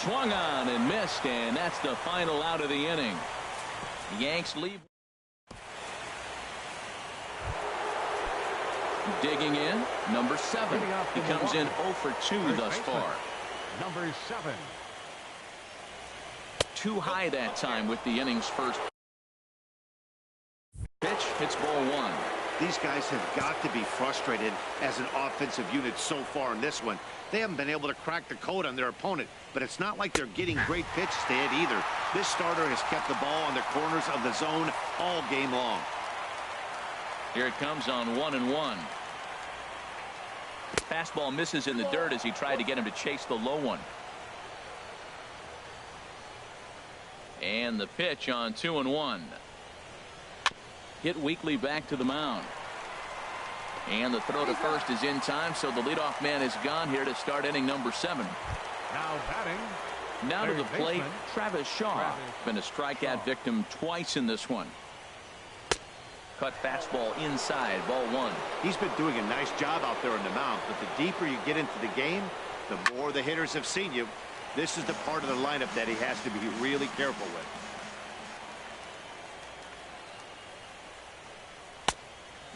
Swung on and missed, and that's the final out of the inning. The Yanks leave. Digging in, number 7. He comes in 0 for 2 thus far. Number 7. Too high that time with the inning's first pitch. It's ball 1. These guys have got to be frustrated as an offensive unit so far in this one. They haven't been able to crack the code on their opponent, but it's not like they're getting great pitches to hit either. This starter has kept the ball on the corners of the zone all game long. Here it comes on 1-1. Fastball misses in the dirt as he tried to get him to chase the low one. And the pitch on 2-1. Hit weakly back to the mound. And the throw to first is in time, so the leadoff man is gone here to start inning number 7. Now batting. Now to the Third plate, baseman, Travis Shaw. Travis Been a strikeout victim twice in this one. Cut fastball inside, ball 1. He's been doing a nice job out there on the mound, but the deeper you get into the game, the more the hitters have seen you. This is the part of the lineup that he has to be really careful with.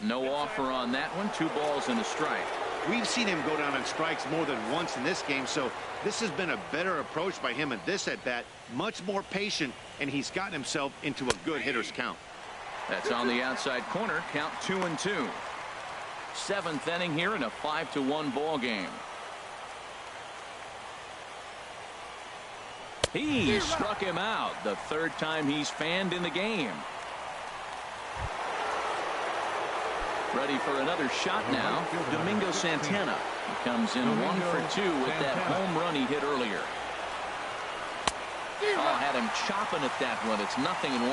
No offer on that one. 2 balls and a strike. We've seen him go down on strikes more than once in this game, so this has been a better approach by him at this at-bat. Much more patient, and he's gotten himself into a good hitter's count. That's on the outside corner. Count 2-2. 7th inning here in a 5-1 ball game. He struck him out. The 3rd time he's fanned in the game. Ready for another shot now. Domingo Santana. He comes in 1 for 2 with that home run he hit earlier. Oh, had him chopping at that one. It's 0-1.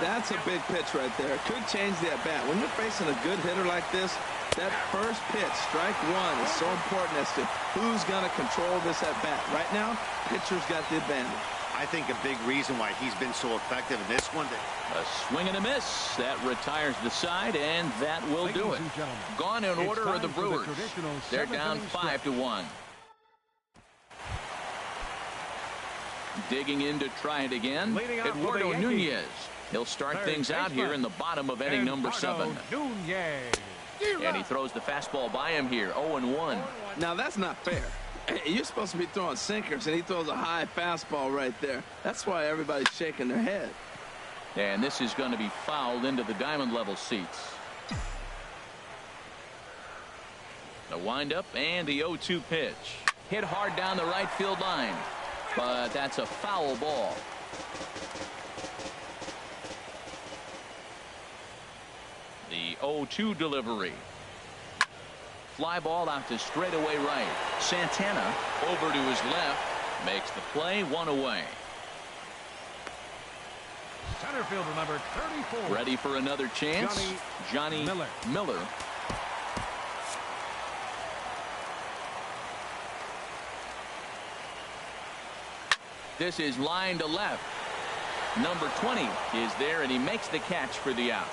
That's a big pitch right there. Could change the at-bat. When you're facing a good hitter like this, that first pitch, strike 1, is so important as to who's going to control this at-bat. Right now, pitcher's got the advantage. I think a big reason why he's been so effective in this one. A swing and a miss. That retires the side, and that will do it. Gone in order are the Brewers. They're down 5-1. Digging in to try it again, Eduardo Nunez. He'll start things out here in the bottom of inning number 7. And he throws the fastball by him here. 0-1. Now, that's not fair. You're supposed to be throwing sinkers, and he throws a high fastball right there. That's why everybody's shaking their head. And this is going to be fouled into the diamond level seats. The windup and the 0-2 pitch. Hit hard down the right field line. But that's a foul ball. The 0-2 delivery. Fly ball out to straightaway right. Santana over to his left. Makes the play, 1 away. Center fielder number 34. Ready for another chance. Johnny Miller. This is line to left. Number 20 is there, and he makes the catch for the out.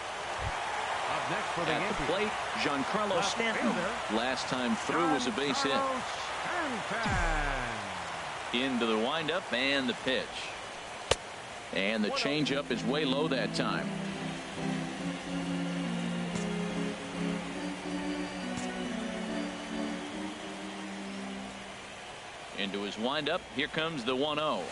Up next for the At the plate, Giancarlo Stanton. Last time through was a base hit. Into the windup and the pitch. And the changeup is way low that time. Into his windup. Here comes the 1-0.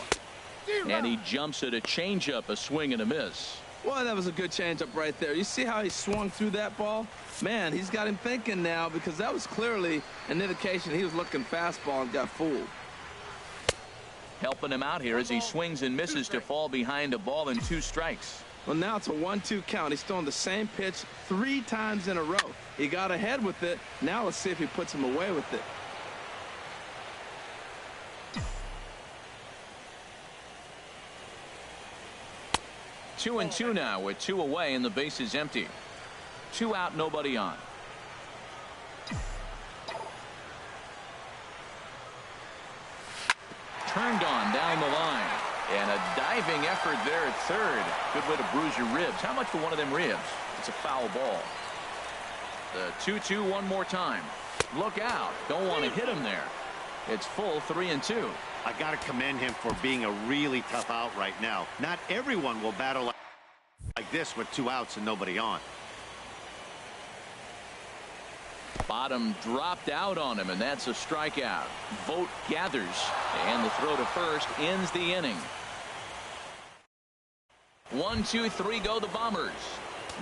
And he jumps at a changeup, a swing and a miss. Well, that was a good changeup right there. You see how he swung through that ball? Man, he's got him thinking now, because that was clearly an indication he was looking fastball and got fooled. Helping him out here as he swings and misses to fall behind a ball and 2 strikes. Well, now it's a 1-2 count. He's throwing the same pitch 3 times in a row. He got ahead with it. Now let's see if he puts him away with it. Two and 2 now with 2 away and the base is empty. 2 out, nobody on. Turned on down the line. And a diving effort there at third. Good way to bruise your ribs. How much for one of them ribs? It's a foul ball. The 2-2 one more time. Look out. Don't want to hit him there. It's full 3 and 2. I got to commend him for being a really tough out right now. Not everyone will battle like this with 2 outs and nobody on. Bottom dropped out on him, and that's a strikeout. Vogt gathers, and the throw to first ends the inning. 1, 2, 3 go the Bombers.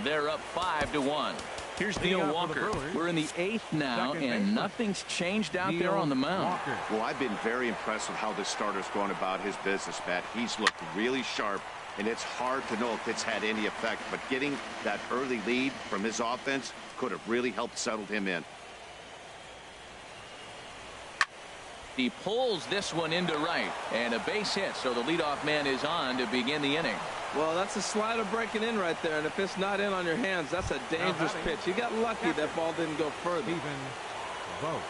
They're up 5-1. Here's Neil Walker. We're in the 8th now, and nothing's changed out there on the mound. Well, I've been very impressed with how this starter's going about his business, Matt. He's looked really sharp, and it's hard to know if it's had any effect, but getting that early lead from his offense could have really helped settle him in. He pulls this one into right, and a base hit, so the leadoff man is on to begin the inning. Well, that's a slider breaking in right there, and if it's not in on your hands, that's a dangerous pitch. You got lucky that ball didn't go further. Stephen Vogt.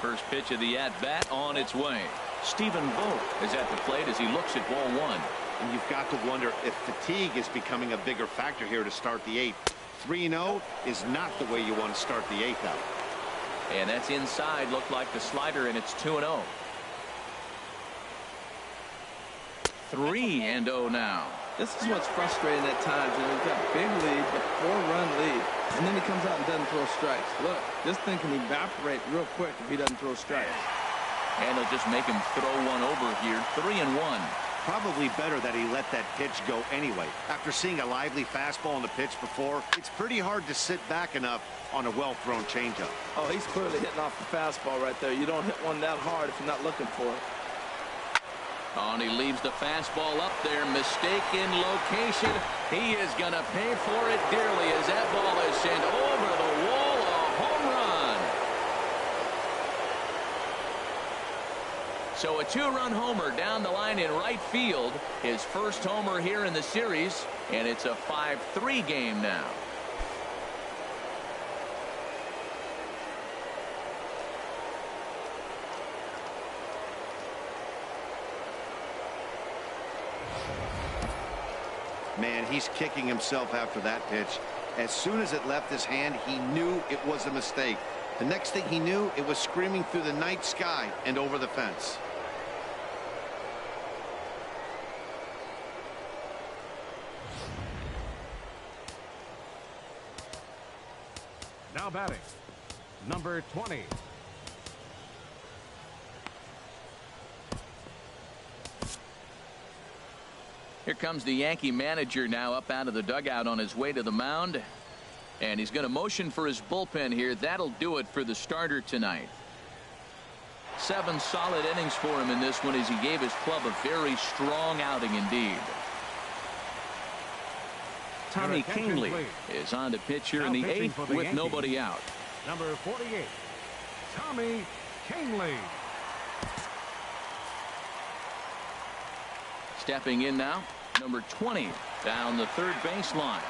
First pitch of the at-bat on its way. Stephen Vogt is at the plate as he looks at ball 1. And you've got to wonder if fatigue is becoming a bigger factor here to start the 8th. 3-0 is not the way you want to start the 8th out. And that's inside. Looked like the slider, and it's 2-0. 3-0 now. This is what's frustrating at times. You know, he's got a big lead, but 4-run lead, and then he comes out and doesn't throw strikes. Look, this thing can evaporate real quick if he doesn't throw strikes. And he'll just make him throw one over here. 3-1. Probably better that he let that pitch go anyway. After seeing a lively fastball on the pitch before, it's pretty hard to sit back enough on a well-thrown changeup. Oh, he's clearly hitting off the fastball right there. You don't hit one that hard if you're not looking for it. Oh, and he leaves the fastball up there. Mistaken location. He is going to pay for it dearly as that ball is sent over the wall. A home run. So a 2-run homer down the line in right field. His first homer here in the series, and it's a 5-3 game now. Man, he's kicking himself after that pitch. As soon as it left his hand, he knew it was a mistake. The next thing he knew, it was screaming through the night sky and over the fence. Now batting, number 20. Here comes the Yankee manager now up out of the dugout on his way to the mound. And he's going to motion for his bullpen here. That'll do it for the starter tonight. 7 solid innings for him in this one as he gave his club a very strong outing indeed. Tommy Kahnle is on to pitch here in the 8th with nobody out. Number 48, Tommy Kahnle. Stepping in now, number 20 down the third baseline.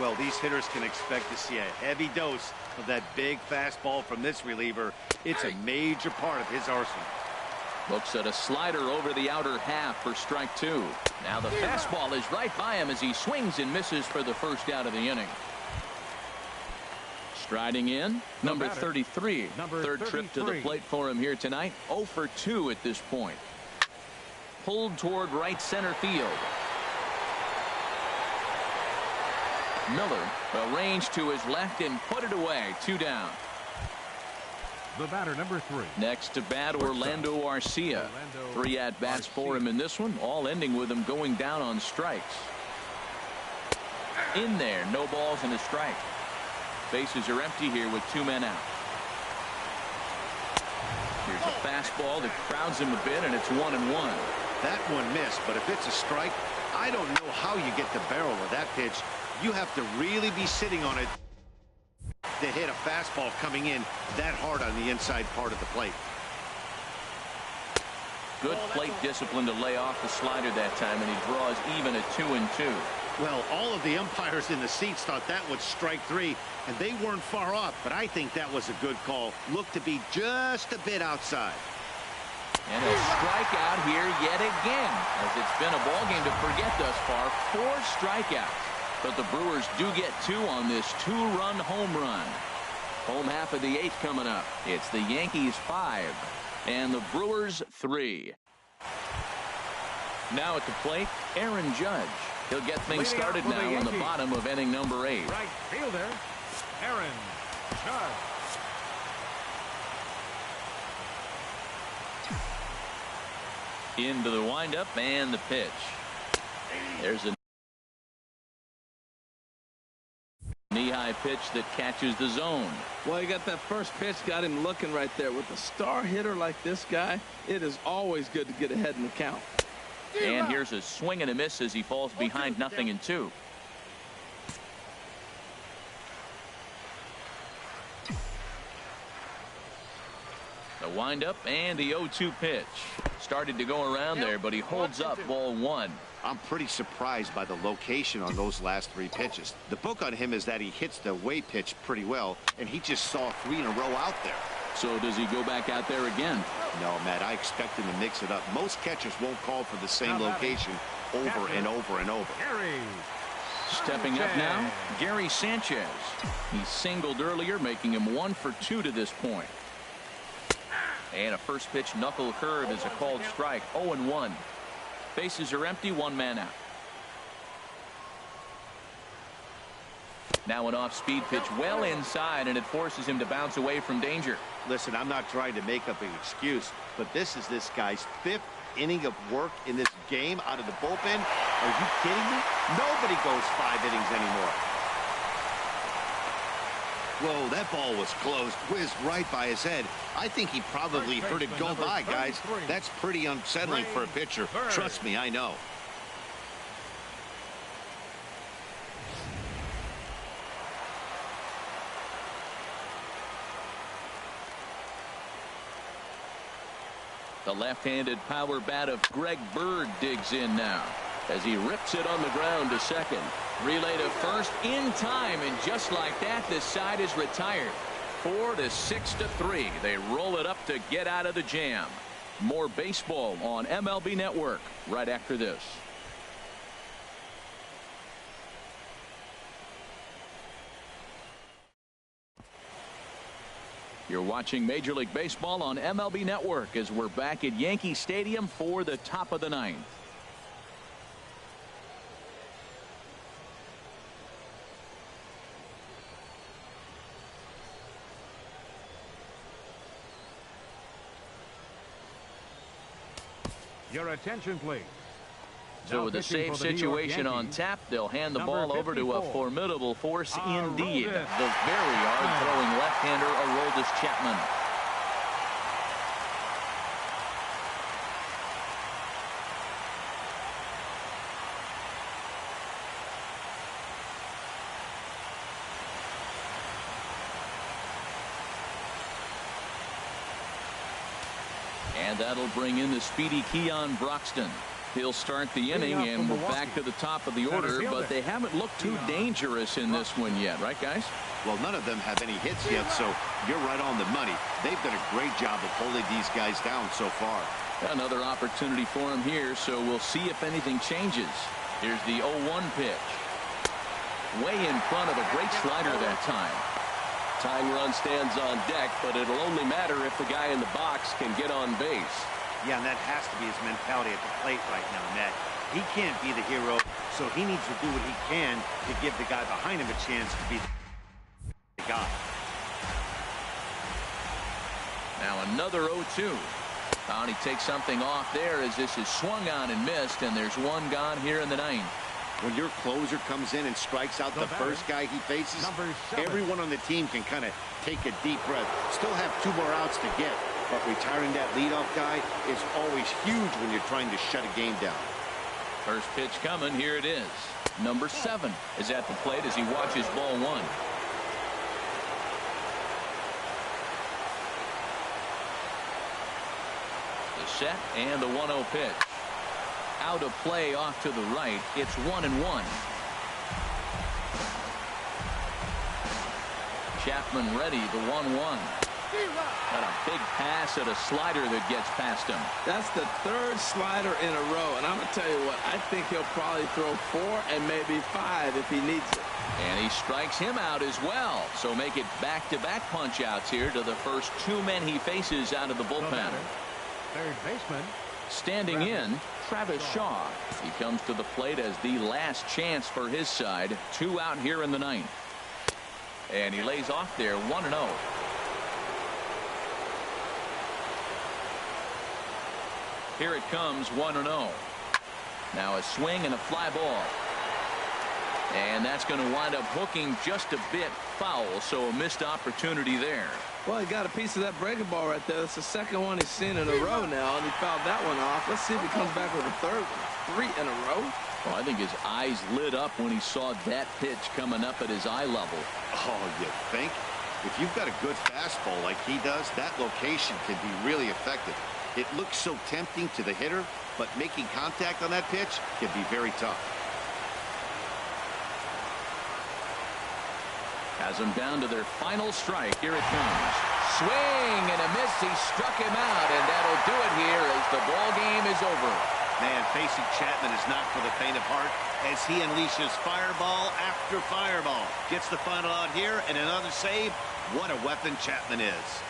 Well, these hitters can expect to see a heavy dose of that big fastball from this reliever. It's a major part of his arsenal. Looks at a slider over the outer half for strike 2. Now the fastball is right by him as he swings and misses for the first out of the inning. Striding in, number 33. Third trip to the plate for him here tonight. 0 for 2 at this point. pulled toward right center field. Miller arranged to his left and put it away. 2 down. The batter, number 3. Next to bat, Orlando Arcia. 3 at-bats for him in this one, all ending with him going down on strikes. In there, no balls and a strike. Bases are empty here with 2 men out. Here's a fastball that crowds him a bit, and it's 1-1. That one missed, but if it's a strike, I don't know how you get the barrel of that pitch. You have to really be sitting on it to hit a fastball coming in that hard on the inside part of the plate. Good plate discipline to lay off the slider that time, and he draws even at 2-2. Well, all of the umpires in the seats thought that was strike 3, and they weren't far off, but I think that was a good call. Looked to be just a bit outside. And a strikeout here yet again, as it's been a ball game to forget thus far. 4 strikeouts. But the Brewers do get 2 on this 2-run home run. Home half of the 8th coming up. It's the Yankees 5 and the Brewers 3. Now at the plate, Aaron Judge. He'll get things started now in the bottom of inning number 8. Right fielder, Aaron Judge. Into the windup and the pitch. There's a knee-high pitch that catches the zone. Well, he got that first pitch, got him looking right there. With a star hitter like this guy, it is always good to get ahead in the count. And here's a swing and a miss as he falls behind 0-2. The windup and the 0-2 pitch. Started to go around there, but he holds up ball 1. I'm pretty surprised by the location on those last 3 pitches. The book on him is that he hits the away pitch pretty well, and he just saw 3 in a row out there. So does he go back out there again? No, Matt, I expect him to mix it up. Most catchers won't call for the same location over and over and over. Stepping up now, Gary Sanchez. He singled earlier, making him 1 for 2 to this point. And a first pitch knuckle curve is a called strike. 0-1. Bases are empty, 1 man out. Now an off-speed pitch well inside, and it forces him to bounce away from danger. Listen, I'm not trying to make up an excuse, but this is this guy's 5th inning of work in this game out of the bullpen. Are you kidding me? Nobody goes 5 innings anymore. Whoa, that ball was close, whizzed right by his head. I think he probably heard it go by, guys. That's pretty unsettling for a pitcher. Trust me, I know. The left-handed power bat of Greg Bird digs in now as he rips it on the ground to second. Relay to first in time, and just like that, this side is retired. 4-6-3. They roll it up to get out of the jam. More baseball on MLB Network right after this. You're watching Major League Baseball on MLB Network as we're back at Yankee Stadium for the top of the 9th. Your attention, please. So with the save situation on tap, they'll hand the ball over to a formidable force indeed. The very hard-throwing left-hander, Aroldis Chapman. And that'll bring in the speedy Keon Broxton. He'll start the inning, and we're back to the top of the order, but they haven't looked too dangerous in this one yet, right, guys? Well, none of them have any hits yet, so you're right on the money. They've done a great job of holding these guys down so far. Another opportunity for him here, so we'll see if anything changes. Here's the 0-1 pitch. Way in front of a great slider that time. Tying run stands on deck, but it'll only matter if the guy in the box can get on base. Yeah, and that has to be his mentality at the plate right now, Matt. He can't be the hero, so he needs to do what he can to give the guy behind him a chance to be the guy. Now another 0-2. And he takes something off there as this is swung on and missed, and there's one gone here in the ninth. When your closer comes in and strikes out the first guy he faces, everyone on the team can kind of take a deep breath. Still have 2 more outs to get, but retiring that leadoff guy is always huge when you're trying to shut a game down. First pitch coming. Here it is. Number 7 is at the plate as he watches ball 1. The set and the 1-0 pitch. Out of play off to the right. It's 1-1. Chapman ready. The 1-1. Got a big pass at a slider that gets past him. That's the 3rd slider in a row, and I'm going to tell you what, I think he'll probably throw 4 and maybe 5 if he needs it. And he strikes him out as well. So make it back-to-back punch-outs here to the first 2 men he faces out of the bullpen. Third baseman. Standing in, Travis Shaw. He comes to the plate as the last chance for his side. 2 out here in the ninth. And he lays off there 1-0. Here it comes 1-0. Now a swing and a fly ball. And that's going to wind up hooking just a bit foul, so a missed opportunity there. Well, he got a piece of that breaking ball right there. That's the 2nd one he's seen in a row now, and he fouled that one off. Let's see if he comes back with a 3rd one. 3 in a row. Well, I think his eyes lit up when he saw that pitch coming up at his eye level. Oh, you think? If you've got a good fastball like he does, that location can be really effective. It looks so tempting to the hitter, but making contact on that pitch can be very tough. Has them down to their final strike. Here it comes. Swing and a miss. He struck him out, and that'll do it here as the ball game is over. Man, facing Chapman is not for the faint of heart as he unleashes fireball after fireball. Gets the final out here and another save. What a weapon Chapman is.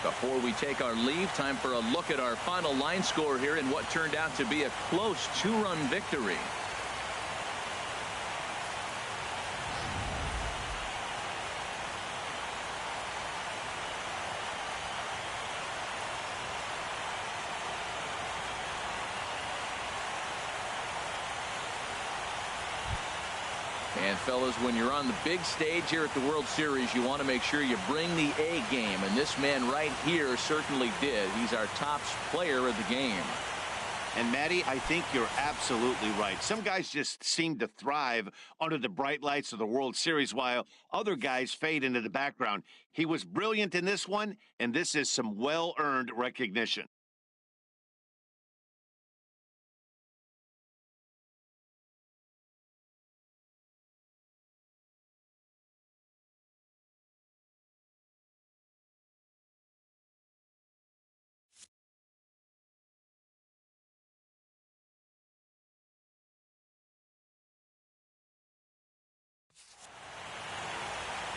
Before we take our leave, time for a look at our final line score here in what turned out to be a close 2-run victory. And fellas, when you're on the big stage here at the World Series, you want to make sure you bring the A game, and this man right here certainly did. He's our top player of the game. And Matty, I think you're absolutely right. Some guys just seem to thrive under the bright lights of the World Series while other guys fade into the background. He was brilliant in this one, and this is some well-earned recognition.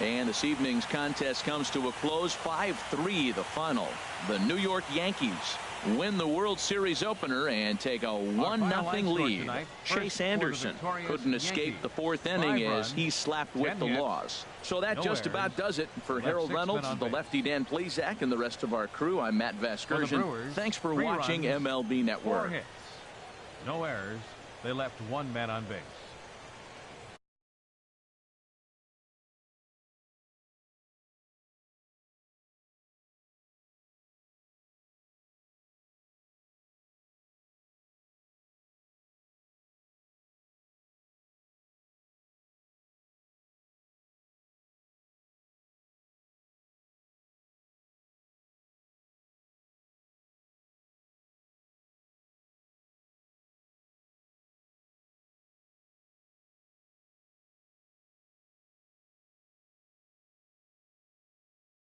And this evening's contest comes to a close. 5-3 the final. The New York Yankees win the World Series opener and take a 1-0 lead. Chase Anderson couldn't escape the 4th inning as he slapped with the loss. So that just about does it for Harold Reynolds, the lefty Dan Plesac, and the rest of our crew. I'm Matt Vasgersian. Thanks for watching MLB Network. 4 hits, no errors. They left 1 man on base.